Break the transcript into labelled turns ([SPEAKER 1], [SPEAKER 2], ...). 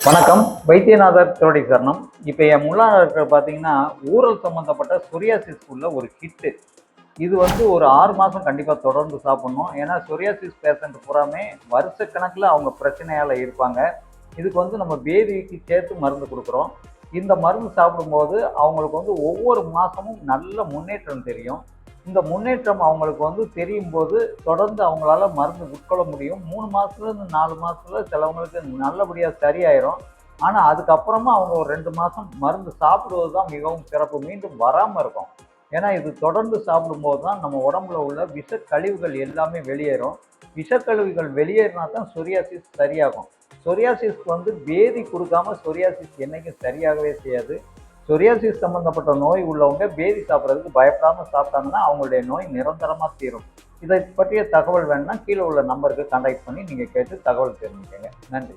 [SPEAKER 1] வணக்கம். வைத்தியநாதர் திருவடி சரணம். இப்போ என் முன்னாள் இருக்கிற பார்த்தீங்கன்னா ஊரல் சம்மந்தப்பட்ட சொரியாசிஸ் உள்ள ஒரு கிட்டு. இது ஒரு 6 மாதம் கண்டிப்பாக தொடர்ந்து சாப்பிட்ணும். ஏன்னா சொரியாசிஸ் பேஷண்ட் பூராமே வருஷக்கணக்கில் அவங்க பிரச்சனையால் இருப்பாங்க. இதுக்கு நம்ம பேதிக்கு சேர்த்து மருந்து கொடுக்குறோம். இந்த மருந்து சாப்பிடும்போது அவங்களுக்கு ஒவ்வொரு மாதமும் நல்ல முன்னேற்றம் தெரியும். இந்த முன்னேற்றம் அவங்களுக்கு தெரியும் போது தொடர்ந்து அவங்களால மருந்து உட்கொள்ள முடியும். 3 மாதத்துலேருந்து 4 மாதத்துல சிலவங்களுக்கு நல்லபடியாக சரியாயிரும். ஆனால் அதுக்கப்புறமா அவங்க ஒரு 2 மாதம் மருந்து சாப்பிடுவது தான் மிகவும் சிறப்பு. மீண்டும் வராமல் இருக்கும். ஏன்னா இது தொடர்ந்து சாப்பிடும்போது தான் நம்ம உடம்புல உள்ள விஷக்கழிவுகள் எல்லாமே வெளியேறும். விஷக்கழிவுகள் வெளியேறினா தான் சொரியாசிஸ் சரியாகும். சொரியாசிஸ்க்கு பேதி கொடுக்காம சொரியாசிஸ் என்னைக்கும் சரியாகவே செய்யாது. சொரியாசிஸ் சம்பந்தப்பட்ட நோய் உள்ளவங்க பேதி சாப்பிட்றதுக்கு பயப்படாம சாப்பிட்டாங்கன்னா அவங்களுடைய நோய் நிரந்தரமா தீரும். இதை பற்றிய தகவல் வேணும்னா கீழே உள்ள நம்பருக்கு கான்டாக்ட் பண்ணி நீங்க கேட்டு தகவல் தெரிஞ்சுக்கங்க. நன்றி.